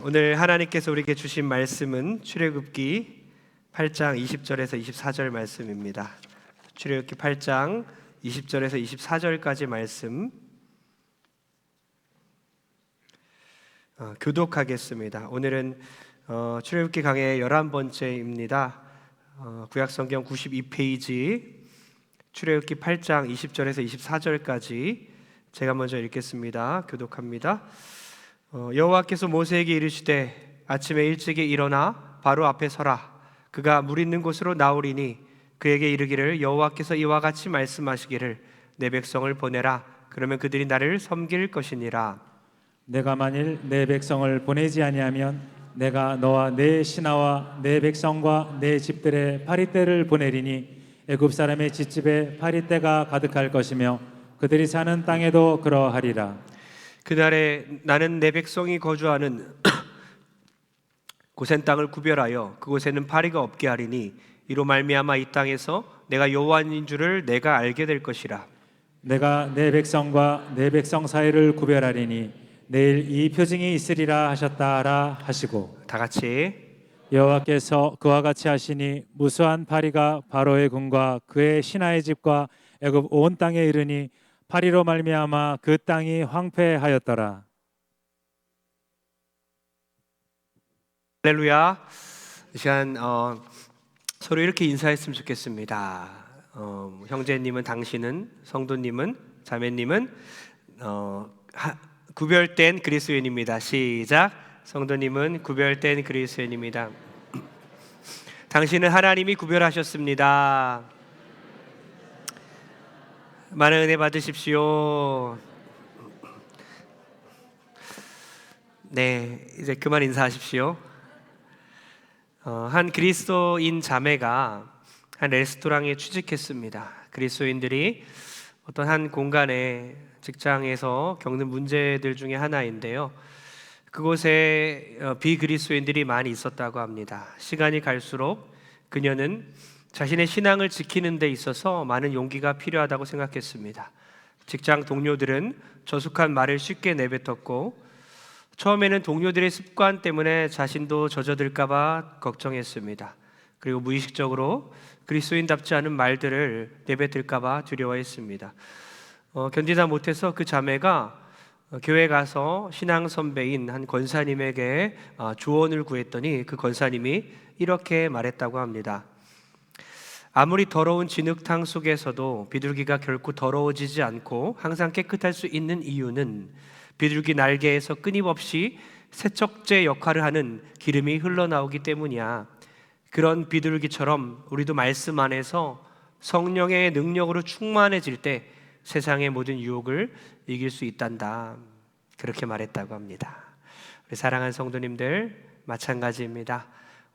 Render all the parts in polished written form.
오늘 하나님께서 우리에게 주신 말씀은 출애굽기 8장 20절에서 24절 말씀입니다. 출애굽기 8장 20절에서 24절까지 말씀 교독하겠습니다. 오늘은 출애굽기 강의 11번째입니다. 구약성경 92페이지 출애굽기 8장 20절에서 24절까지 제가 먼저 읽겠습니다. 교독합니다. 여호와께서 모세에게 이르시되 아침에 일찍이 일어나 바로 앞에 서라. 그가 물 있는 곳으로 나오리니 그에게 이르기를 여호와께서 이와 같이 말씀하시기를 내 백성을 보내라. 그러면 그들이 나를 섬길 것이니라. 내가 만일 내 백성을 보내지 아니하면 내가 너와 내 신하와 내 백성과 내 집들의 파리떼를 보내리니 애굽 사람의 뒷집에 파리떼가 가득할 것이며 그들이 사는 땅에도 그러하리라. 그날에 나는 내 백성이 거주하는 고센 땅을 구별하여 그곳에는 파리가 없게 하리니 이로 말미암아 이 땅에서 내가 여호와인 줄을 내가 알게 될 것이라. 내가 내 백성과 내 백성 사이를 구별하리니 내일 이 표징이 있으리라 하셨다라 하시고, 다 같이 여호와께서 그와 같이 하시니 무수한 파리가 바로의 궁과 그의 신하의 집과 애굽 온 땅에 이르니 파리로 말미암아 그 땅이 황폐하였더라. 할렐루야. 이 시간 서로 이렇게 인사했으면 좋겠습니다. 형제님은, 당신은, 성도님은, 자매님은 구별된 그리스도인입니다. 시작. 성도님은 구별된 그리스도인입니다. 당신은 하나님이 구별하셨습니다. 많은 은혜 받으십시오. 네, 이제 그만 인사하십시오. 한 그리스도인 자매가 한 레스토랑에 취직했습니다. 그리스도인들이 어떤 한 공간에 직장에서 겪는 문제들 중에 하나인데요. 그곳에 비그리스도인들이 많이 있었다고 합니다. 시간이 갈수록 그녀는 자신의 신앙을 지키는 데 있어서 많은 용기가 필요하다고 생각했습니다. 직장 동료들은 저속한 말을 쉽게 내뱉었고 처음에는 동료들의 습관 때문에 자신도 젖어들까 봐 걱정했습니다. 그리고 무의식적으로 그리스도인답지 않은 말들을 내뱉을까 봐 두려워했습니다. 견디다 못해서 그 자매가 교회 가서 신앙 선배인 한 권사님에게 조언을 구했더니 그 권사님이 이렇게 말했다고 합니다. 아무리 더러운 진흙탕 속에서도 비둘기가 결코 더러워지지 않고 항상 깨끗할 수 있는 이유는 비둘기 날개에서 끊임없이 세척제 역할을 하는 기름이 흘러나오기 때문이야. 그런 비둘기처럼 우리도 말씀 안에서 성령의 능력으로 충만해질 때 세상의 모든 유혹을 이길 수 있단다. 그렇게 말했다고 합니다. 우리 사랑하는 성도님들, 마찬가지입니다.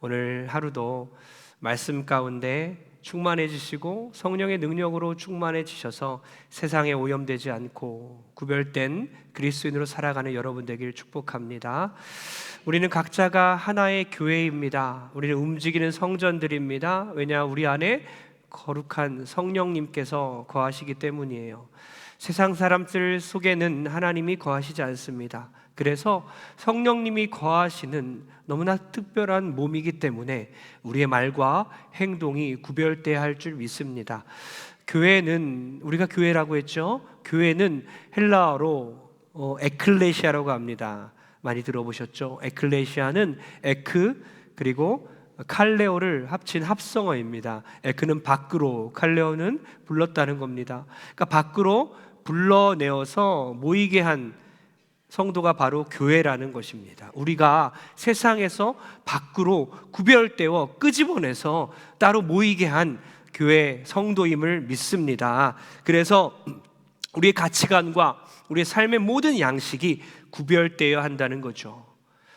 오늘 하루도 말씀 가운데 충만해지시고 성령의 능력으로 충만해지셔서 세상에 오염되지 않고 구별된 그리스도인으로 살아가는 여러분 되길 축복합니다. 우리는 각자가 하나의 교회입니다. 우리는 움직이는 성전들입니다. 왜냐, 우리 안에 거룩한 성령님께서 거하시기 때문이에요. 세상 사람들 속에는 하나님이 거하시지 않습니다. 그래서 성령님이 거하시는 너무나 특별한 몸이기 때문에 우리의 말과 행동이 구별돼야 할 줄 믿습니다. 교회는, 우리가 교회라고 했죠? 교회는 헬라어로 에클레시아라고 합니다. 많이 들어보셨죠? 에클레시아는 에크 그리고 칼레오를 합친 합성어입니다. 에크는 밖으로, 칼레오는 불렀다는 겁니다. 그러니까 밖으로 불러내어서 모이게 한 성도가 바로 교회라는 것입니다. 우리가 세상에서 밖으로 구별되어 끄집어내서 따로 모이게 한 교회 성도임을 믿습니다. 그래서 우리의 가치관과 우리의 삶의 모든 양식이 구별되어야 한다는 거죠.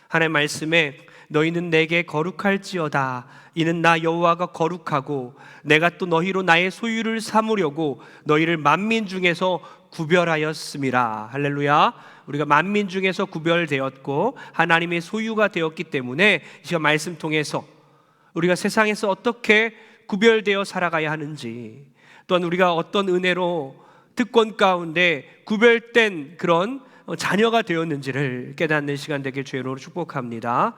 하나님의 말씀에 너희는 내게 거룩할지어다. 이는 나 여호와가 거룩하고 내가 또 너희로 나의 소유를 삼으려고 너희를 만민 중에서 구별하였음이라. 할렐루야. 우리가 만민 중에서 구별되었고 하나님의 소유가 되었기 때문에 이 시간 말씀 통해서 우리가 세상에서 어떻게 구별되어 살아가야 하는지, 또한 우리가 어떤 은혜로 특권 가운데 구별된 그런 자녀가 되었는지를 깨닫는 시간 되길 주의 이름으로 축복합니다.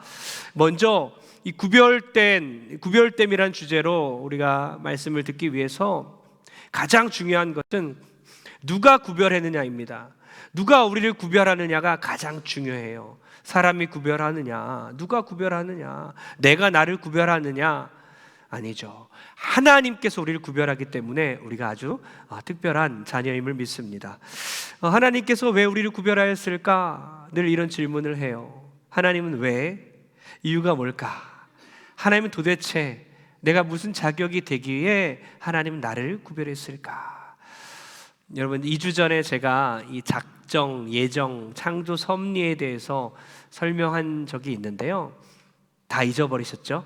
먼저 이 구별됨이란 주제로 우리가 말씀을 듣기 위해서 가장 중요한 것은 누가 구별했느냐입니다. 누가 우리를 구별하느냐가 가장 중요해요. 사람이 구별하느냐, 누가 구별하느냐, 내가 나를 구별하느냐, 아니죠. 하나님께서 우리를 구별하기 때문에 우리가 아주 특별한 자녀임을 믿습니다. 하나님께서 왜 우리를 구별하였을까? 늘 이런 질문을 해요. 하나님은 왜? 이유가 뭘까? 하나님은 도대체 내가 무슨 자격이 되기에 하나님은 나를 구별했을까? 여러분, 2주 전에 제가 이 작정, 예정, 창조, 섭리에 대해서 설명한 적이 있는데요. 다 잊어버리셨죠?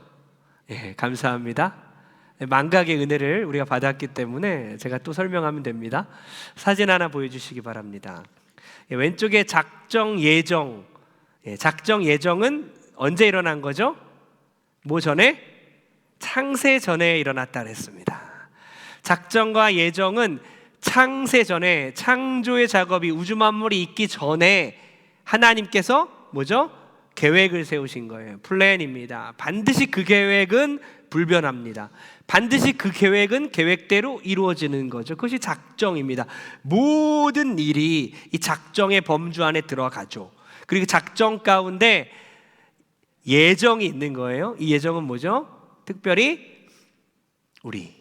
예, 감사합니다. 망각의 은혜를 우리가 받았기 때문에 제가 또 설명하면 됩니다. 사진 하나 보여주시기 바랍니다. 왼쪽에 작정, 예정. 작정, 예정은 언제 일어난 거죠? 뭐 전에? 창세 전에 일어났다 그랬습니다. 작정과 예정은 창세 전에, 창조의 작업이, 우주 만물이 있기 전에 하나님께서 뭐죠? 계획을 세우신 거예요. 플랜입니다. 반드시 그 계획은 불변합니다. 반드시 그 계획은 계획대로 이루어지는 거죠. 그것이 작정입니다. 모든 일이 이 작정의 범주 안에 들어가죠. 그리고 작정 가운데 예정이 있는 거예요. 이 예정은 뭐죠? 특별히 우리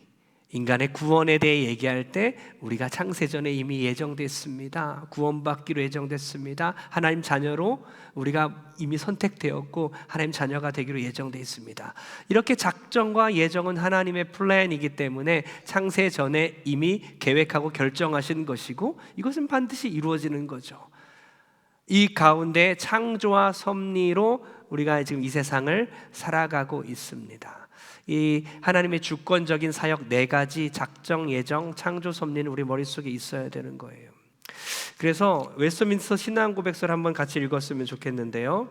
인간의 구원에 대해 얘기할 때 우리가 창세전에 이미 예정됐습니다. 구원받기로 예정됐습니다. 하나님 자녀로 우리가 이미 선택되었고 하나님 자녀가 되기로 예정되어 있습니다. 이렇게 작정과 예정은 하나님의 플랜이기 때문에 창세전에 이미 계획하고 결정하신 것이고 이것은 반드시 이루어지는 거죠. 이 가운데 창조와 섭리로 우리가 지금 이 세상을 살아가고 있습니다. 이 하나님의 주권적인 사역 4가지, 작정, 예정, 창조, 섭리는 우리 머릿속에 있어야 되는 거예요. 그래서 웨스트민스터 신앙 고백서를 한번 같이 읽었으면 좋겠는데요.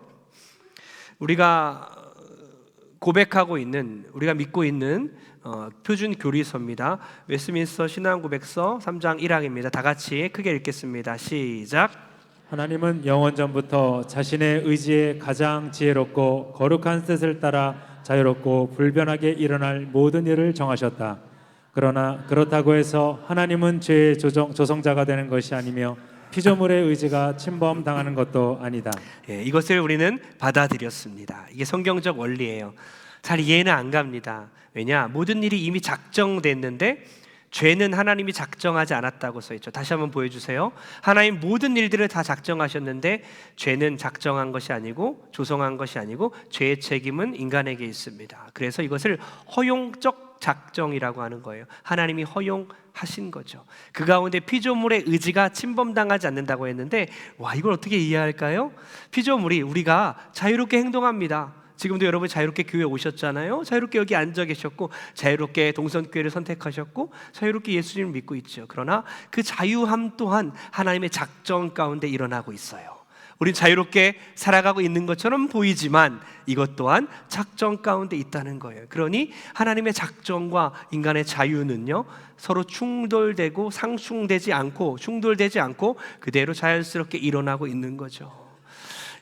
우리가 고백하고 있는, 우리가 믿고 있는 표준 교리서입니다. 웨스트민스터 신앙 고백서 3장 1항입니다. 다 같이 크게 읽겠습니다. 시작. 하나님은 영원전부터 자신의 의지에 가장 지혜롭고 거룩한 뜻을 따라 자유롭고 불변하게 일어날 모든 일을 정하셨다. 그러나 그렇다고 해서 하나님은 죄의 조성자가 되는 것이 아니며 피조물의 의지가 침범당하는 것도 아니다. 이것을 우리는 받아들였습니다. 이게 성경적 원리예요. 잘 이해는 안 갑니다. 왜냐? 모든 일이 이미 작정됐는데 죄는 하나님이 작정하지 않았다고 써있죠. 다시 한번 보여주세요. 하나님 모든 일들을 다 작정하셨는데 죄는 작정한 것이 아니고 조성한 것이 아니고 죄의 책임은 인간에게 있습니다. 그래서 이것을 허용적 작정이라고 하는 거예요. 하나님이 허용하신 거죠. 그 가운데 피조물의 의지가 침범당하지 않는다고 했는데 이걸 어떻게 이해할까요? 피조물이 우리가 자유롭게 행동합니다. 지금도 여러분 자유롭게 교회 오셨잖아요. 자유롭게 여기 앉아 계셨고 자유롭게 동선교회를 선택하셨고 자유롭게 예수님을 믿고 있죠. 그러나 그 자유함 또한 하나님의 작정 가운데 일어나고 있어요. 우린 자유롭게 살아가고 있는 것처럼 보이지만 이것 또한 작정 가운데 있다는 거예요. 그러니 하나님의 작정과 인간의 자유는요 서로 충돌되고 상충되지 않고 충돌되지 않고 그대로 자연스럽게 일어나고 있는 거죠.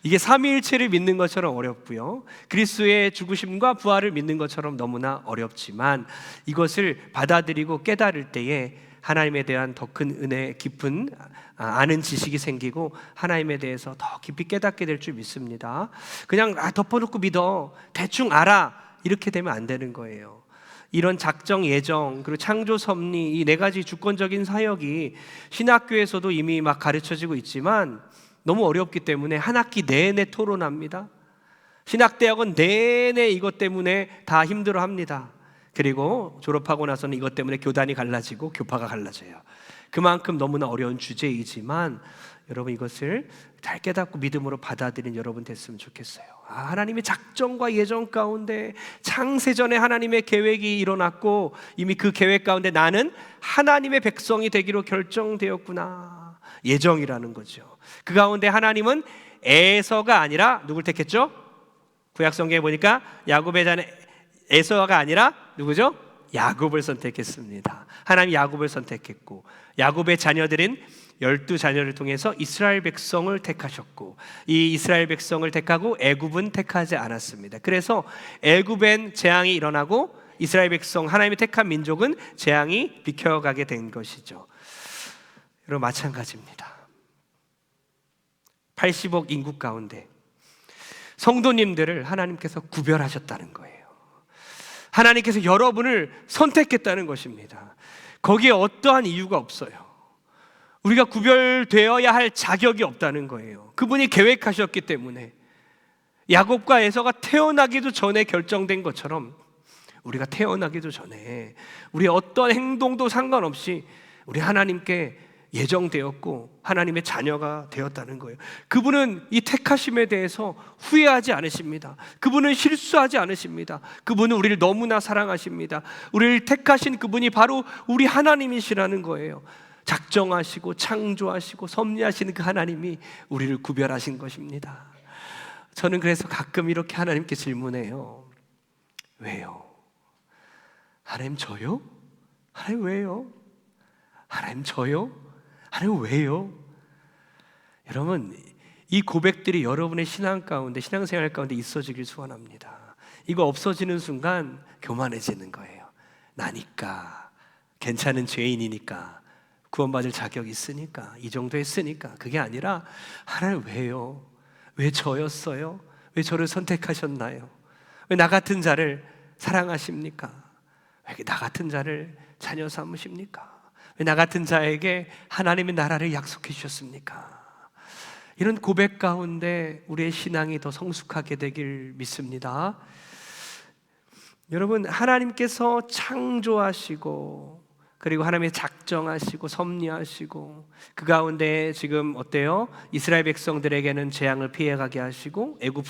이게 삼위일체를 믿는 것처럼 어렵고요. 그리스도의 죽으심과 부활을 믿는 것처럼 너무나 어렵지만 이것을 받아들이고 깨달을 때에 하나님에 대한 더 큰 은혜, 깊은 아는 지식이 생기고 하나님에 대해서 더 깊이 깨닫게 될 줄 믿습니다. 그냥 덮어놓고 믿어, 대충 알아 이렇게 되면 안 되는 거예요. 이런 작정, 예정, 그리고 창조, 섭리 이 4가지 주권적인 사역이 신학교에서도 이미 막 가르쳐지고 있지만 너무 어렵기 때문에 한 학기 내내 토론합니다. 신학대학은 내내 이것 때문에 다 힘들어합니다. 그리고 졸업하고 나서는 이것 때문에 교단이 갈라지고 교파가 갈라져요. 그만큼 너무나 어려운 주제이지만 여러분 이것을 잘 깨닫고 믿음으로 받아들인 여러분 됐으면 좋겠어요. 하나님의 작정과 예정 가운데 창세전에 하나님의 계획이 일어났고 이미 그 계획 가운데 나는 하나님의 백성이 되기로 결정되었구나. 예정이라는 거죠. 그 가운데 하나님은 에서가 아니라 누굴 택했죠? 구약성경에 보니까 야곱의 자는 에서가 아니라 누구죠? 야곱을 선택했습니다. 하나님 야곱을 선택했고 야곱의 자녀들인 12 자녀를 통해서 이스라엘 백성을 택하셨고, 이 이스라엘 백성을 택하고 애굽은 택하지 않았습니다. 그래서 애굽엔 재앙이 일어나고 이스라엘 백성, 하나님이 택한 민족은 재앙이 비켜가게 된 것이죠. 여러분, 마찬가지입니다. 80억 인구 가운데 성도님들을 하나님께서 구별하셨다는 거예요. 하나님께서 여러분을 선택했다는 것입니다. 거기에 어떠한 이유가 없어요. 우리가 구별되어야 할 자격이 없다는 거예요. 그분이 계획하셨기 때문에. 야곱과 에서가 태어나기도 전에 결정된 것처럼 우리가 태어나기도 전에 우리의 어떤 행동도 상관없이 우리 하나님께 예정되었고 하나님의 자녀가 되었다는 거예요. 그분은 이 택하심에 대해서 후회하지 않으십니다. 그분은 실수하지 않으십니다. 그분은 우리를 너무나 사랑하십니다. 우리를 택하신 그분이 바로 우리 하나님이시라는 거예요. 작정하시고 창조하시고 섭리하시는 그 하나님이 우리를 구별하신 것입니다. 저는 그래서 가끔 이렇게 하나님께 질문해요. 왜요? 하나님 저요? 하나님 왜요? 하나님 저요? 하나님 왜요? 여러분, 이 고백들이 여러분의 신앙 가운데, 신앙생활 가운데 있어지길 소원합니다. 이거 없어지는 순간 교만해지는 거예요. 나니까, 괜찮은 죄인이니까, 구원받을 자격이 있으니까, 이 정도 했으니까. 그게 아니라 하나님 왜요? 왜 저였어요? 왜 저를 선택하셨나요? 왜 나 같은 자를 사랑하십니까? 왜 나 같은 자를 자녀 삼으십니까? 왜 나 같은 자에게 하나님의 나라를 약속해 주셨습니까? 이런 고백 가운데 우리의 신앙이 더 성숙하게 되길 믿습니다. 여러분, 하나님께서 창조하시고 그리고 하나님의 작정하시고 섭리하시고 그 가운데 지금 어때요? 이스라엘 백성들에게는 재앙을 피해가게 하시고 애굽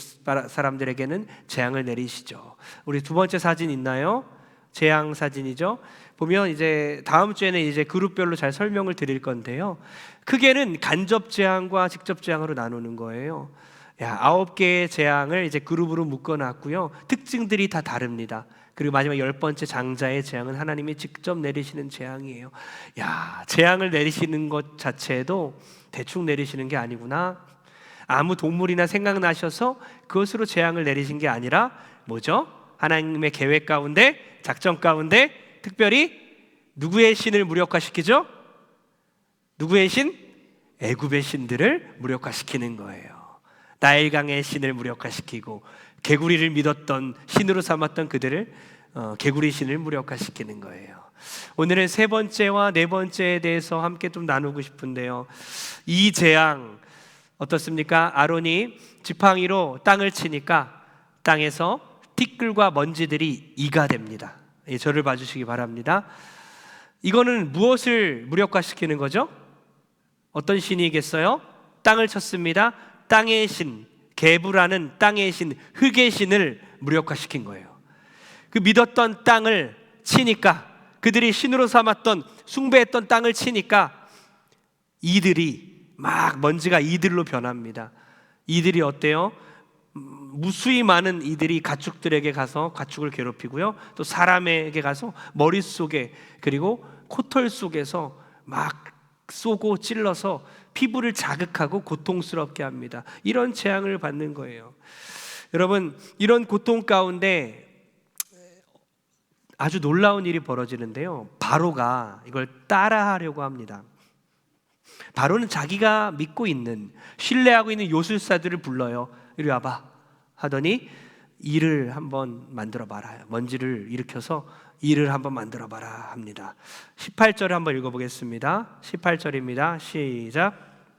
사람들에게는 재앙을 내리시죠. 우리 두 번째 사진 있나요? 재앙 사진이죠. 보면 이제 다음 주에는 이제 그룹별로 잘 설명을 드릴 건데요. 크게는 간접 재앙과 직접 재앙으로 나누는 거예요. 9개의 재앙을 이제 그룹으로 묶어놨고요. 특징들이 다 다릅니다. 그리고 마지막 10번째 장자의 재앙은 하나님이 직접 내리시는 재앙이에요. 재앙을 내리시는 것 자체도 대충 내리시는 게 아니구나. 아무 동물이나 생각나셔서 그것으로 재앙을 내리신 게 아니라 뭐죠? 하나님의 계획 가운데, 작전 가운데 특별히 누구의 신을 무력화시키죠? 누구의 신? 애굽의 신들을 무력화시키는 거예요. 나일강의 신을 무력화시키고 개구리를 믿었던, 신으로 삼았던 그들을 개구리 신을 무력화시키는 거예요. 오늘은 세 번째와 네 번째에 대해서 함께 좀 나누고 싶은데요. 이 재앙 어떻습니까? 아론이 지팡이로 땅을 치니까 땅에서 티끌과 먼지들이 이가 됩니다. 저를 봐주시기 바랍니다. 이거는 무엇을 무력화시키는 거죠? 어떤 신이겠어요? 땅을 쳤습니다. 땅의 신, 게부라는 땅의 신, 흙의 신을 무력화시킨 거예요. 그 믿었던 땅을 치니까, 그들이 신으로 삼았던, 숭배했던 땅을 치니까 이들이 막 먼지가 이들로 변합니다. 이들이 어때요? 무수히 많은 이들이 가축들에게 가서 가축을 괴롭히고요, 또 사람에게 가서 머릿속에 그리고 코털 속에서 막 쏘고 찔러서 피부를 자극하고 고통스럽게 합니다. 이런 재앙을 받는 거예요. 여러분, 이런 고통 가운데 아주 놀라운 일이 벌어지는데요. 바로가 이걸 따라하려고 합니다. 바로는 자기가 믿고 있는, 신뢰하고 있는 요술사들을 불러요. 이리 와봐 하더니 일을 한번 만들어봐라. 먼지를 일으켜서 일을 한번 만들어봐라 합니다. 18절을 한번 읽어보겠습니다. 18절입니다. 시작.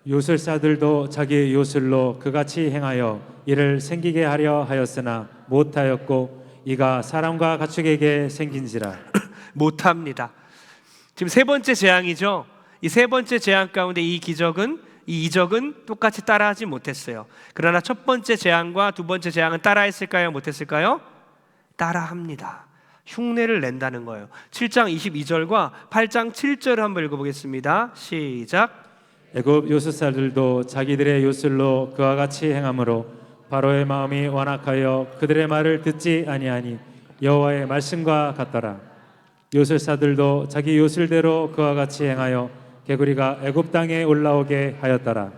요술사들도 자기 요술로 그같이 행하여 이를 생기게 하려 하였으나 못하였고 이가 사람과 가축에게 생긴지라. 못합니다. 지금 세 번째 재앙이죠. 이 세 번째 재앙 가운데 이 이적은 똑같이 따라하지 못했어요. 그러나 첫 번째 재앙과 두 번째 재앙은 따라했을까요? 못했을까요? 따라합니다. 흉내를 낸다는 거예요. 7장 22절과 8장 7절을 한번 읽어보겠습니다. 시작. 애굽 요술사들도 자기들의 요술로 그와 같이 행함으로 바로의 마음이 완악하여 그들의 말을 듣지 아니하니 여호와의 말씀과 같더라. 요술사들도 자기 요술대로 그와 같이 행하여 개구리가 애굽 땅에 올라오게 하였더라.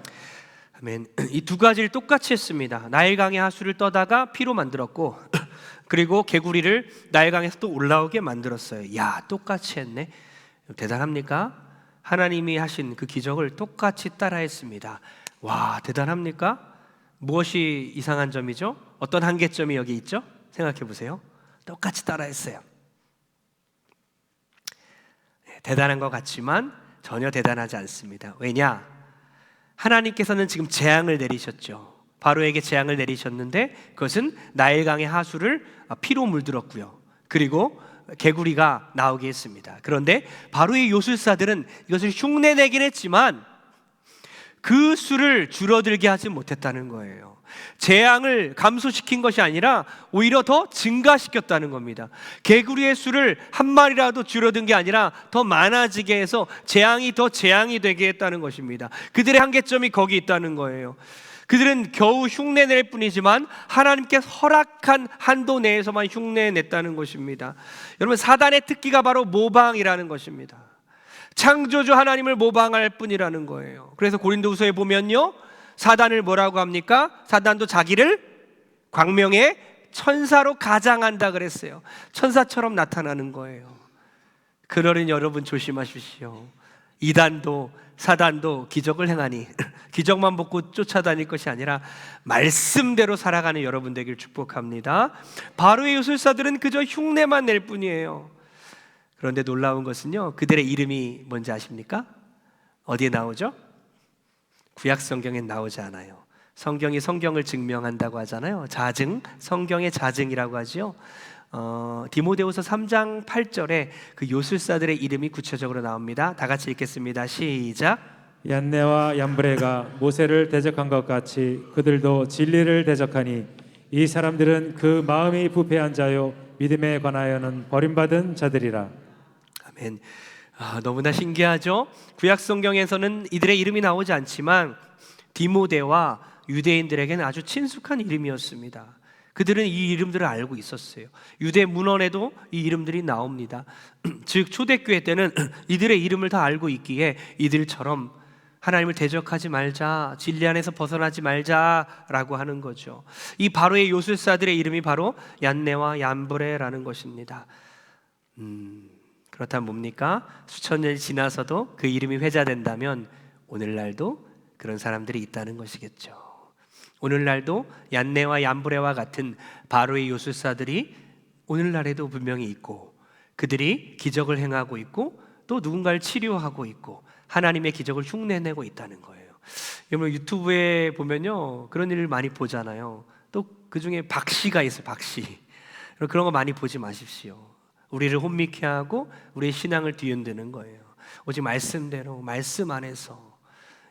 아멘. 이 두 가지를 똑같이 했습니다. 나일강의 하수를 떠다가 피로 만들었고 그리고 개구리를 나일강에서 또 올라오게 만들었어요. 야, 똑같이 했네. 대단합니까? 하나님이 하신 그 기적을 똑같이 따라했습니다. 와, 대단합니까? 무엇이 이상한 점이죠? 어떤 한계점이 여기 있죠? 생각해 보세요. 똑같이 따라했어요. 대단한 것 같지만 전혀 대단하지 않습니다. 왜냐? 하나님께서는 지금 재앙을 내리셨죠. 바로에게 재앙을 내리셨는데 그것은 나일강의 하수를 피로 물들었고요. 그리고 개구리가 나오게 했습니다. 그런데 바로의 요술사들은 이것을 흉내내긴 했지만 그 수를 줄어들게 하지 못했다는 거예요. 재앙을 감소시킨 것이 아니라 오히려 더 증가시켰다는 겁니다. 개구리의 수를 한 마리라도 줄어든 게 아니라 더 많아지게 해서 재앙이 더 재앙이 되게 했다는 것입니다. 그들의 한계점이 거기 있다는 거예요. 그들은 겨우 흉내낼 뿐이지만 하나님께 허락한 한도 내에서만 흉내냈다는 것입니다. 여러분, 사단의 특기가 바로 모방이라는 것입니다. 창조주 하나님을 모방할 뿐이라는 거예요. 그래서 고린도후서에 보면요, 사단을 뭐라고 합니까? 사단도 자기를 광명의 천사로 가장한다 그랬어요. 천사처럼 나타나는 거예요. 그러니 여러분 조심하십시오. 이단도 사단도 기적을 행하니 기적만 보고 쫓아다닐 것이 아니라 말씀대로 살아가는 여러분 되길 축복합니다. 바로의 요술사들은 그저 흉내만 낼 뿐이에요. 그런데 놀라운 것은요, 그들의 이름이 뭔지 아십니까? 어디에 나오죠? 구약 성경엔 나오지 않아요. 성경이 성경을 증명한다고 하잖아요. 자증, 성경의 자증이라고 하죠. 디모데후서 3장 8절에 그 요술사들의 이름이 구체적으로 나옵니다. 다 같이 읽겠습니다. 시작. 얀네와 얀브레가 모세를 대적한 것 같이 그들도 진리를 대적하니 이 사람들은 그 마음이 부패한 자요 믿음에 관하여는 버림받은 자들이라. 아멘. 너무나 신기하죠? 구약 성경에서는 이들의 이름이 나오지 않지만 디모데와 유대인들에게는 아주 친숙한 이름이었습니다. 그들은 이 이름들을 알고 있었어요. 유대 문헌에도 이 이름들이 나옵니다. 즉 초대교회 때는 이들의 이름을 다 알고 있기에 이들처럼 하나님을 대적하지 말자, 진리 안에서 벗어나지 말자라고 하는 거죠. 이 바로의 요술사들의 이름이 바로 얀네와 얀브레라는 것입니다. 그렇다면 뭡니까? 수천 년이 지나서도 그 이름이 회자된다면 오늘날도 그런 사람들이 있다는 것이겠죠. 오늘날도 얀네와 얀브레와 같은 바로의 요술사들이 오늘날에도 분명히 있고 그들이 기적을 행하고 있고 또 누군가를 치료하고 있고 하나님의 기적을 흉내내고 있다는 거예요. 여러분 유튜브에 보면요 그런 일을 많이 보잖아요. 또 그중에 박씨가 있어요. 박씨. 그런 거 많이 보지 마십시오. 우리를 혼미케 하고 우리의 신앙을 뒤흔드는 거예요. 오직 말씀대로 말씀 안에서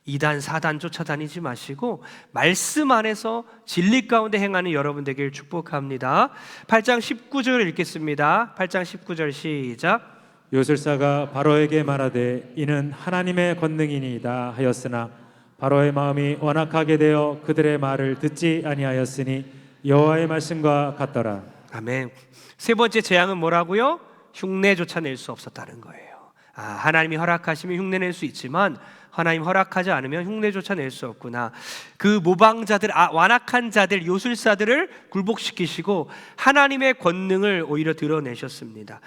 이단 사단 쫓아다니지 마시고 말씀 안에서 진리 가운데 행하는 여러분 되길 축복합니다. 8장 19절 읽겠습니다. 8장 19절 시작. 요술사가 바로에게 말하되 이는 하나님의 권능이니이다 하였으나 바로의 마음이 완악하게 되어 그들의 말을 듣지 아니하였으니 여호와의 말씀과 같더라. 아멘. 세 번째 재앙은 뭐라고요? 흉내조차 낼 수 없었다는 거예요. 하나님이 허락하시면 흉내낼 수 있지만 하나님 허락하지 않으면 흉내조차 낼 수 없구나. 그 모방자들, 완악한 자들, 요술사들을 굴복시키시고 하나님의 권능을 오히려 드러내셨습니다.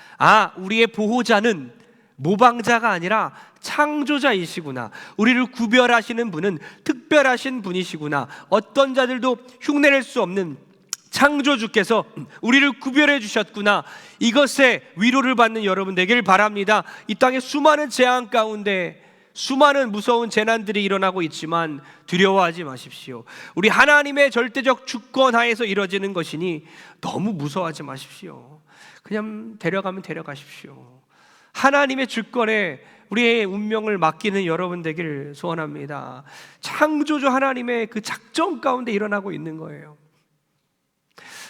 우리의 보호자는 모방자가 아니라 창조자이시구나. 우리를 구별하시는 분은 특별하신 분이시구나. 어떤 자들도 흉내낼 수 없는 창조주께서 우리를 구별해 주셨구나. 이것에 위로를 받는 여러분 되길 바랍니다. 이 땅에 수많은 재앙 가운데 수많은 무서운 재난들이 일어나고 있지만 두려워하지 마십시오. 우리 하나님의 절대적 주권 하에서 이루어지는 것이니 너무 무서워하지 마십시오. 그냥 데려가면 데려가십시오. 하나님의 주권에 우리의 운명을 맡기는 여러분 되길 소원합니다. 창조주 하나님의 그 작전 가운데 일어나고 있는 거예요.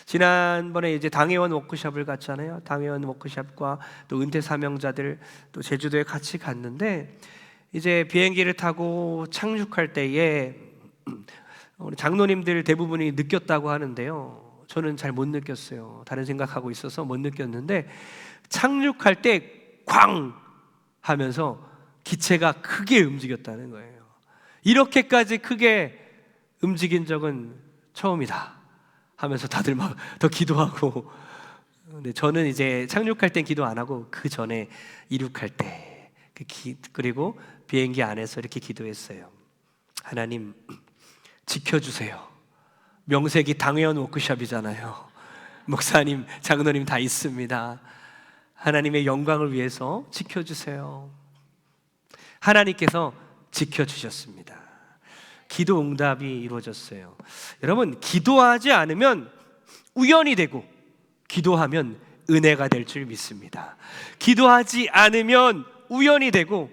지난번에 이제 당회원 워크숍을 갔잖아요. 당회원 워크숍과 또 은퇴 사명자들 또 제주도에 같이 갔는데 이제 비행기를 타고 착륙할 때에 우리 장로님들 대부분이 느꼈다고 하는데요. 저는 잘 못 느꼈어요. 다른 생각하고 있어서 못 느꼈는데 착륙할 때 쾅 하면서 기체가 크게 움직였다는 거예요. 이렇게까지 크게 움직인 적은 처음이다 하면서 다들 막 더 기도하고. 근데 저는 이제 착륙할 땐 기도 안 하고 그 전에 이륙할 때 그리고 비행기 안에서 이렇게 기도했어요. 하나님 지켜주세요. 명색이 당회원 워크숍이잖아요. 목사님, 장로님 다 있습니다. 하나님의 영광을 위해서 지켜주세요. 하나님께서 지켜주셨습니다. 기도 응답이 이루어졌어요. 여러분, 기도하지 않으면 우연이 되고 기도하면 은혜가 될 줄 믿습니다. 기도하지 않으면 우연이 되고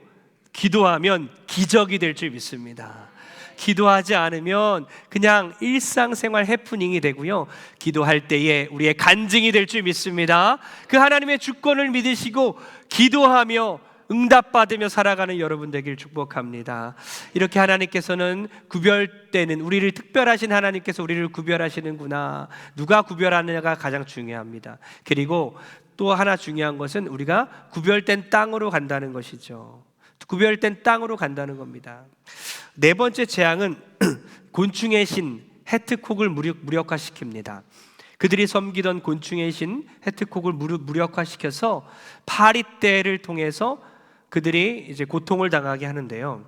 기도하면 기적이 될 줄 믿습니다. 기도하지 않으면 그냥 일상생활 해프닝이 되고요, 기도할 때에 우리의 간증이 될 줄 믿습니다. 그 하나님의 주권을 믿으시고 기도하며 응답받으며 살아가는 여러분 되길 축복합니다. 이렇게 하나님께서는 구별되는, 우리를 특별하신 하나님께서 우리를 구별하시는구나, 누가 구별하느냐가 가장 중요합니다. 그리고 또 하나 중요한 것은 우리가 구별된 땅으로 간다는 것이죠. 구별된 땅으로 간다는 겁니다. 네 번째 재앙은 곤충의 신 헤트콕을 무력화시킵니다. 그들이 섬기던 곤충의 신 헤트콕을 무력화시켜서 파리떼를 통해서 그들이 이제 고통을 당하게 하는데요.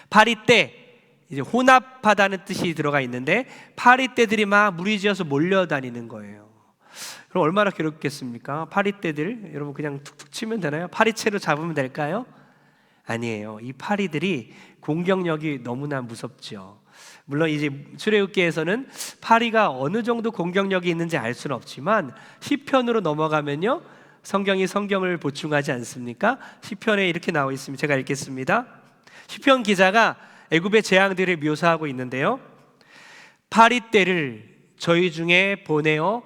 파리떼, 이제 혼합하다는 뜻이 들어가 있는데 파리떼들이 막 무리지어서 몰려다니는 거예요. 그럼 얼마나 괴롭겠습니까? 파리떼들, 여러분 그냥 툭툭 치면 되나요? 파리채로 잡으면 될까요? 아니에요. 이 파리들이 공격력이 너무나 무섭죠. 물론 이제 출애굽기에서는 파리가 어느 정도 공격력이 있는지 알 수는 없지만 시편으로 넘어가면요, 성경을 보충하지 않습니까? 시편에 이렇게 나와 있습니다. 제가 읽겠습니다. 시편 기자가 애굽의 재앙들을 묘사하고 있는데요, 파리떼를 저희 중에 보내어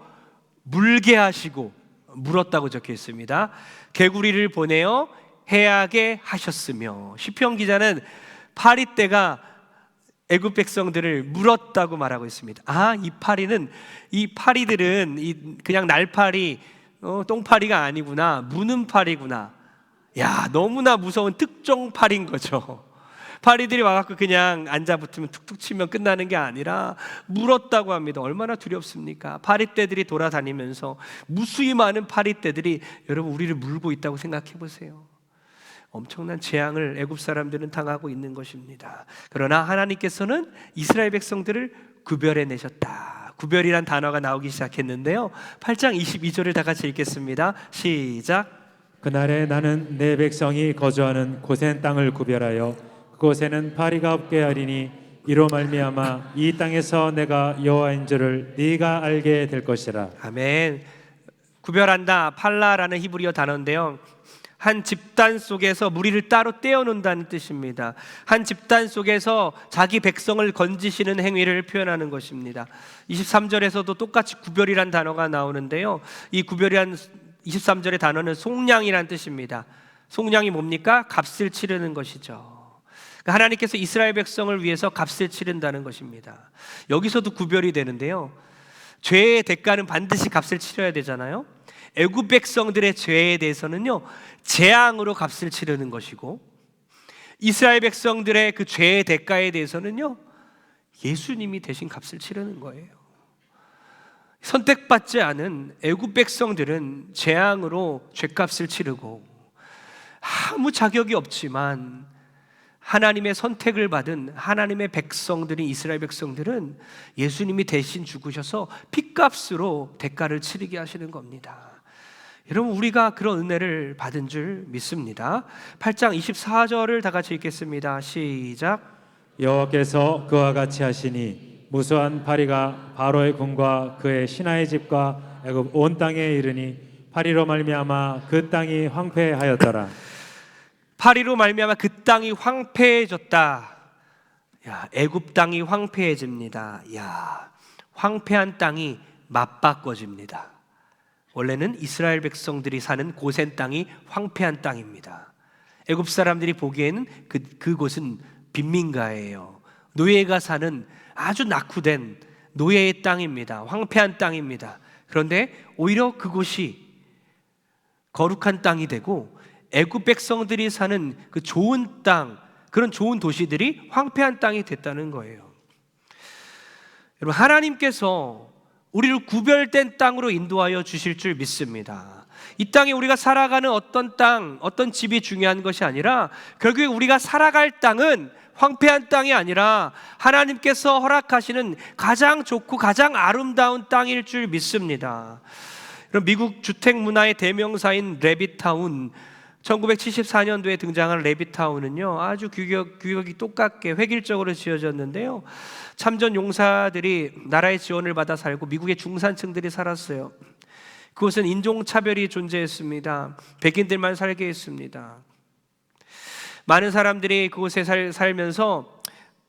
물게 하시고, 물었다고 적혀 있습니다. 개구리를 보내어 해하게 하셨으며. 시편 기자는 파리떼가 애굽 백성들을 물었다고 말하고 있습니다. 이 파리들은 그냥 날파리, 똥파리가 아니구나, 무는 파리구나. 야, 너무나 무서운 특종 파리인 거죠. 파리들이 와갖고 그냥 앉아붙으면 툭툭 치면 끝나는 게 아니라 물었다고 합니다. 얼마나 두렵습니까? 파리떼들이 돌아다니면서 무수히 많은 파리떼들이 여러분 우리를 물고 있다고 생각해 보세요. 엄청난 재앙을 애굽 사람들은 당하고 있는 것입니다. 그러나 하나님께서는 이스라엘 백성들을 구별해 내셨다. 구별이란 단어가 나오기 시작했는데요, 8장 22절을 다 같이 읽겠습니다. 시작. 그날에 나는 내 백성이 거주하는 고센 땅을 구별하여 그곳에는 파리가 없게 하리니 이로 말미암아 이 땅에서 내가 여호와인 줄을 네가 알게 될 것이라. 아멘. 구별한다, 팔라라는 히브리어 단어인데요, 한 집단 속에서 무리를 따로 떼어놓는다는 뜻입니다. 한 집단 속에서 자기 백성을 건지시는 행위를 표현하는 것입니다. 23절에서도 똑같이 구별이란 단어가 나오는데요, 이 구별이란 23절의 단어는 속량이란 뜻입니다. 속량이 뭡니까? 값을 치르는 것이죠. 하나님께서 이스라엘 백성을 위해서 값을 치른다는 것입니다. 여기서도 구별이 되는데요, 죄의 대가는 반드시 값을 치러야 되잖아요. 애굽 백성들의 죄에 대해서는요, 재앙으로 값을 치르는 것이고, 이스라엘 백성들의 그 죄의 대가에 대해서는요, 예수님이 대신 값을 치르는 거예요. 선택받지 않은 애굽 백성들은 재앙으로 죄값을 치르고, 아무 자격이 없지만 하나님의 선택을 받은 하나님의 백성들인 이스라엘 백성들은 예수님이 대신 죽으셔서 핏값으로 대가를 치르게 하시는 겁니다. 여러분, 우리가 그런 은혜를 받은 줄 믿습니다. 8장 24절을 다 같이 읽겠습니다. 시작. 여호와께서 그와 같이 하시니 무수한 파리가 바로의 궁과 그의 신하의 집과 애굽 온 땅에 이르니 파리로 말미암아 그 땅이 황폐하였더라. 파리로 말미암아 그 땅이 황폐해졌다. 애굽 땅이 황폐해집니다. 황폐한 땅이 맞바꿔집니다. 원래는 이스라엘 백성들이 사는 고센 땅이 황폐한 땅입니다. 애굽 사람들이 보기에는 그곳은 빈민가예요. 노예가 사는 아주 낙후된 노예의 땅입니다. 황폐한 땅입니다. 그런데 오히려 그곳이 거룩한 땅이 되고 애굽 백성들이 사는 그 좋은 땅, 그런 좋은 도시들이 황폐한 땅이 됐다는 거예요. 여러분, 하나님께서 우리를 구별된 땅으로 인도하여 주실 줄 믿습니다. 이 땅에 우리가 살아가는 어떤 땅, 어떤 집이 중요한 것이 아니라 결국에 우리가 살아갈 땅은 황폐한 땅이 아니라 하나님께서 허락하시는 가장 좋고 가장 아름다운 땅일 줄 믿습니다. 미국 주택 문화의 대명사인 레빗타운, 1974년도에 등장한 레빗타운은요, 아주 규격이 똑같게 획일적으로 지어졌는데요, 참전 용사들이 나라의 지원을 받아 살고 미국의 중산층들이 살았어요. 그곳은 인종차별이 존재했습니다. 백인들만 살게 했습니다. 많은 사람들이 그곳에 살면서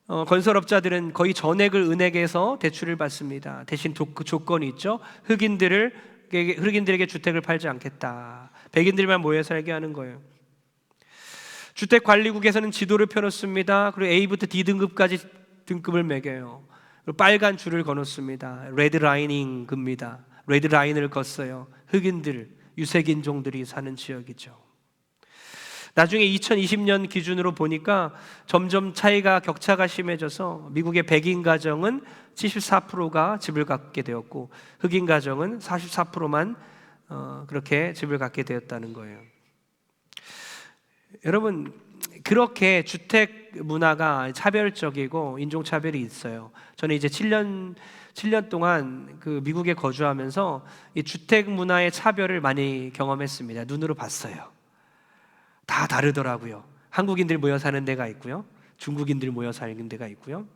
건설업자들은 거의 전액을 은행에서 대출을 받습니다. 대신 그 조건이 있죠. 흑인들에게 주택을 팔지 않겠다. 백인들만 모여 살게 하는 거예요. 주택관리국에서는 지도를 펴놓습니다. 그리고 A부터 D 등급까지 등급을 매겨요. 그리고 빨간 줄을 거놓습니다. 레드라이닝 급니다. 레드라인을 걷어요. 흑인들, 유색인종들이 사는 지역이죠. 나중에 2020년 기준으로 보니까 점점 격차가 심해져서 미국의 백인 가정은 74%가 집을 갖게 되었고 흑인 가정은 44%만 그렇게 집을 갖게 되었다는 거예요. 여러분, 그렇게 주택 문화가 차별적이고 인종차별이 있어요. 저는 이제 7년 동안 그 미국에 거주하면서 이 주택 문화의 차별을 많이 경험했습니다. 눈으로 봤어요. 다 다르더라고요. 한국인들 모여 사는 데가 있고요, 중국인들 모여 사는 데가 있고요,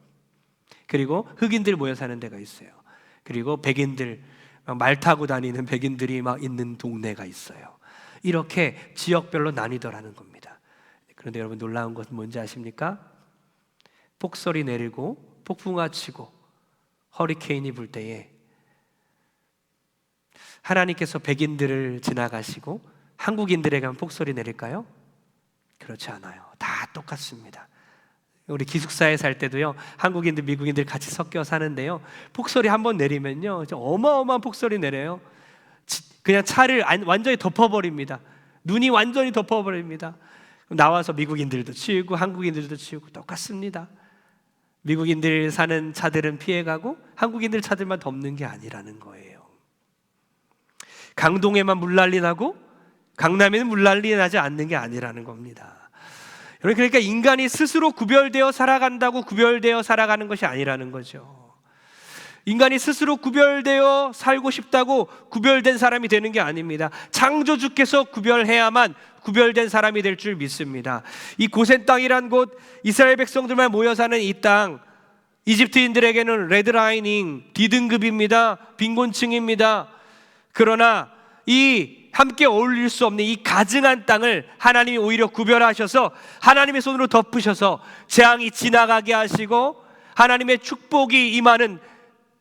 그리고 흑인들 모여 사는 데가 있어요. 그리고 백인들, 말 타고 다니는 백인들이 막 있는 동네가 있어요. 이렇게 지역별로 나뉘더라는 겁니다. 그런데 여러분, 놀라운 것은 뭔지 아십니까? 폭설이 내리고 폭풍아 치고 허리케인이 불 때에 하나님께서 백인들을 지나가시고 한국인들에게만 폭설이 내릴까요? 그렇지 않아요. 다 똑같습니다. 우리 기숙사에 살 때도요, 한국인들, 미국인들 같이 섞여 사는데요, 폭설이 한번 내리면요, 어마어마한 폭설이 내려요. 그냥 차를 완전히 덮어버립니다. 눈이 완전히 덮어버립니다. 나와서 미국인들도 치우고 한국인들도 치우고 똑같습니다. 미국인들 사는 차들은 피해가고 한국인들 차들만 덮는 게 아니라는 거예요. 강동에만 물난리 나고 강남에는 물난리 나지 않는 게 아니라는 겁니다. 여러분, 그러니까 인간이 스스로 구별되어 살아간다고 구별되어 살아가는 것이 아니라는 거죠. 인간이 스스로 구별되어 살고 싶다고 구별된 사람이 되는 게 아닙니다. 창조주께서 구별해야만 구별된 사람이 될 줄 믿습니다. 이 고센 땅이란 곳, 이스라엘 백성들만 모여 사는 이 땅, 이집트인들에게는 레드라이닝, D등급입니다. 빈곤층입니다. 그러나 이 함께 어울릴 수 없는 이 가증한 땅을 하나님이 오히려 구별하셔서 하나님의 손으로 덮으셔서 재앙이 지나가게 하시고 하나님의 축복이 임하는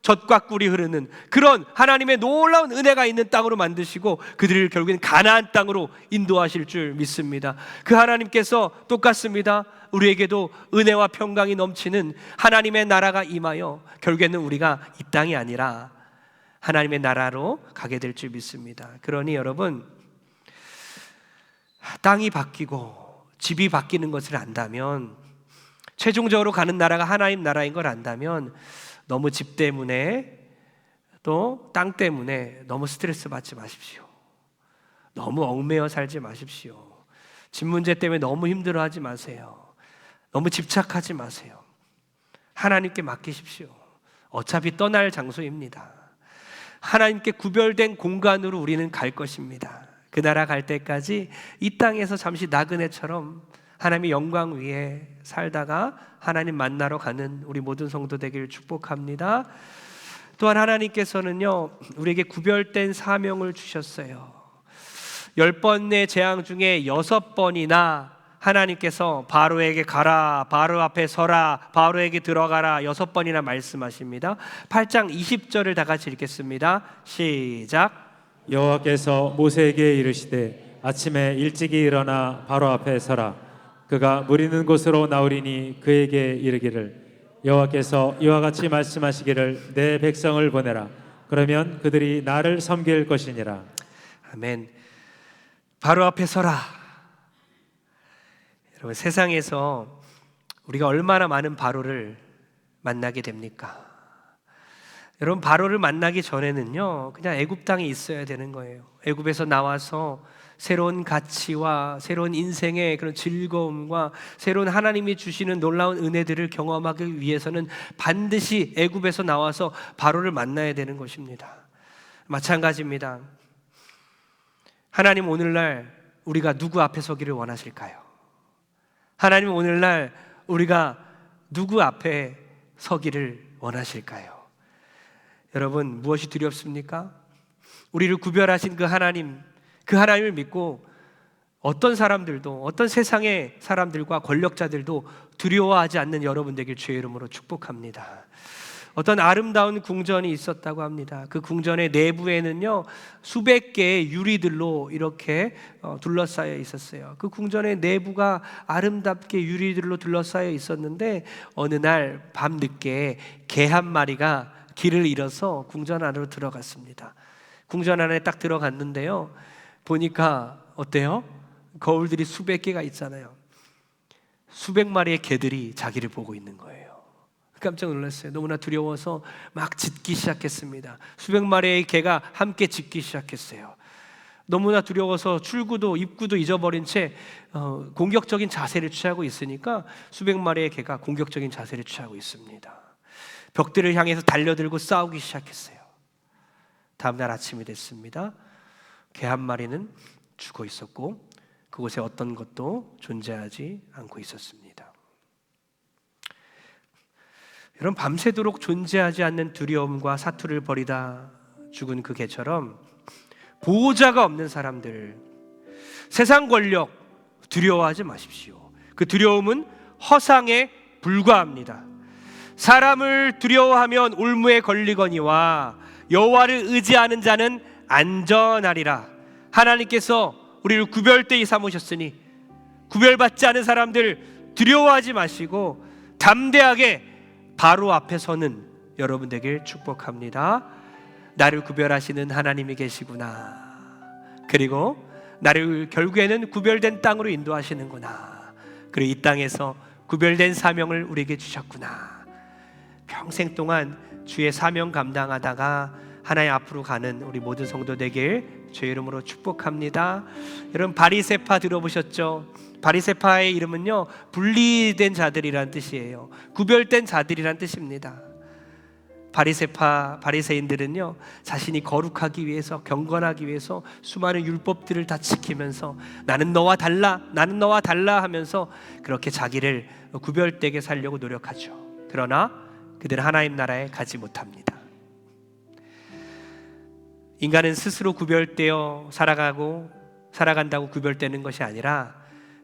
젖과 꿀이 흐르는 그런 하나님의 놀라운 은혜가 있는 땅으로 만드시고 그들을 결국엔 가나안 땅으로 인도하실 줄 믿습니다. 그 하나님께서 똑같습니다. 우리에게도 은혜와 평강이 넘치는 하나님의 나라가 임하여 결국에는 우리가 이 땅이 아니라 하나님의 나라로 가게 될 줄 믿습니다. 그러니 여러분, 땅이 바뀌고 집이 바뀌는 것을 안다면, 최종적으로 가는 나라가 하나님 나라인 걸 안다면 너무 집 때문에 또 땅 때문에 너무 스트레스 받지 마십시오. 너무 얽매여 살지 마십시오. 집 문제 때문에 너무 힘들어하지 마세요. 너무 집착하지 마세요. 하나님께 맡기십시오. 어차피 떠날 장소입니다. 하나님께 구별된 공간으로 우리는 갈 것입니다. 그 나라 갈 때까지 이 땅에서 잠시 나그네처럼 하나님의 영광 위에 살다가 하나님 만나러 가는 우리 모든 성도 되기를 축복합니다. 또한 하나님께서는요, 우리에게 구별된 사명을 주셨어요. 10번의 재앙 중에 6번이나 하나님께서 바로에게 가라, 바로 앞에 서라, 바로에게 들어가라 6번이나 말씀하십니다. 8장 20절을 다 같이 읽겠습니다. 시작. 여호와께서 모세에게 이르시되 아침에 일찍이 일어나 바로 앞에 서라. 그가 물 있는 곳으로 나오리니 그에게 이르기를 여호와께서 이와 같이 말씀하시기를 내 백성을 보내라. 그러면 그들이 나를 섬길 것이니라. 아멘. 바로 앞에 서라. 여러분, 세상에서 우리가 얼마나 많은 바로를 만나게 됩니까? 여러분, 바로를 만나기 전에는요, 그냥 애굽 땅에 있어야 되는 거예요. 애굽에서 나와서 새로운 가치와 새로운 인생의 그런 즐거움과 새로운 하나님이 주시는 놀라운 은혜들을 경험하기 위해서는 반드시 애굽에서 나와서 바로를 만나야 되는 것입니다. 마찬가지입니다. 하나님, 오늘날 우리가 누구 앞에 서기를 원하실까요? 하나님, 오늘날 우리가 누구 앞에 서기를 원하실까요? 여러분, 무엇이 두렵습니까? 우리를 구별하신 그 하나님을 믿고 어떤 사람들도, 어떤 세상의 사람들과 권력자들도 두려워하지 않는 여러분 되길 주의 이름으로 축복합니다. 어떤 아름다운 궁전이 있었다고 합니다. 그 궁전의 내부에는요, 수백 개의 유리들로 이렇게 둘러싸여 있었어요. 그 궁전의 내부가 아름답게 유리들로 둘러싸여 있었는데, 어느 날 밤늦게 개 한 마리가 길을 잃어서 궁전 안으로 들어갔습니다. 궁전 안에 딱 들어갔는데요, 보니까 어때요? 거울들이 수백 개가 있잖아요. 수백 마리의 개들이 자기를 보고 있는 거예요. 깜짝 놀랐어요. 너무나 두려워서 막 짖기 시작했습니다. 수백 마리의 개가 함께 짖기 시작했어요. 너무나 두려워서 출구도 입구도 잊어버린 채 공격적인 자세를 취하고 있으니까 수백 마리의 개가 공격적인 자세를 취하고 있습니다. 벽들을 향해서 달려들고 싸우기 시작했어요. 다음날 아침이 됐습니다. 개 한 마리는 죽어 있었고 그곳에 어떤 것도 존재하지 않고 있었습니다. 여러분, 밤새도록 존재하지 않는 두려움과 사투를 벌이다 죽은 그 개처럼 보호자가 없는 사람들, 세상 권력 두려워하지 마십시오. 그 두려움은 허상에 불과합니다. 사람을 두려워하면 올무에 걸리거니와 여호와를 의지하는 자는 안전하리라. 하나님께서 우리를 구별되이 삼으셨으니 구별받지 않은 사람들 두려워하지 마시고 담대하게 바로 앞에 서는 여러분 되길 축복합니다. 나를 구별하시는 하나님이 계시구나. 그리고 나를 결국에는 구별된 땅으로 인도하시는구나. 그리고 이 땅에서 구별된 사명을 우리에게 주셨구나. 평생 동안 주의 사명 감당하다가 하나님 앞으로 가는 우리 모든 성도 되길 주의 이름으로 축복합니다. 여러분, 바리새파 들어보셨죠? 바리새파의 이름은요, 분리된 자들이란 뜻이에요. 구별된 자들이란 뜻입니다. 바리새인들은요, 자신이 거룩하기 위해서, 경건하기 위해서 수많은 율법들을 다 지키면서 나는 너와 달라 하면서 그렇게 자기를 구별되게 살려고 노력하죠. 그러나 그들은 하나님 나라에 가지 못합니다. 인간은 스스로 구별되어 살아간다고 구별되는 것이 아니라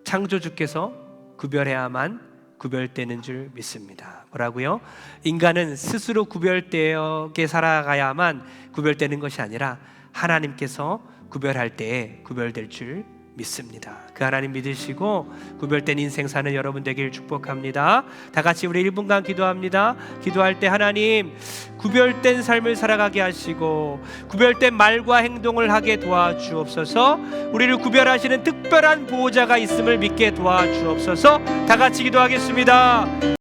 창조주께서 구별해야만 구별되는 줄 믿습니다. 뭐라고요? 인간은 스스로 구별되게 살아가야만 구별되는 것이 아니라 하나님께서 구별할 때에 구별될 줄 믿습니다. 그 하나님 믿으시고 구별된 인생 사는 여러분 되길 축복합니다. 다 같이 우리 1분간 기도합니다. 기도할 때 하나님, 구별된 삶을 살아가게 하시고 구별된 말과 행동을 하게 도와주옵소서. 우리를 구별하시는 특별한 보호자가 있음을 믿게 도와주옵소서. 다 같이 기도하겠습니다.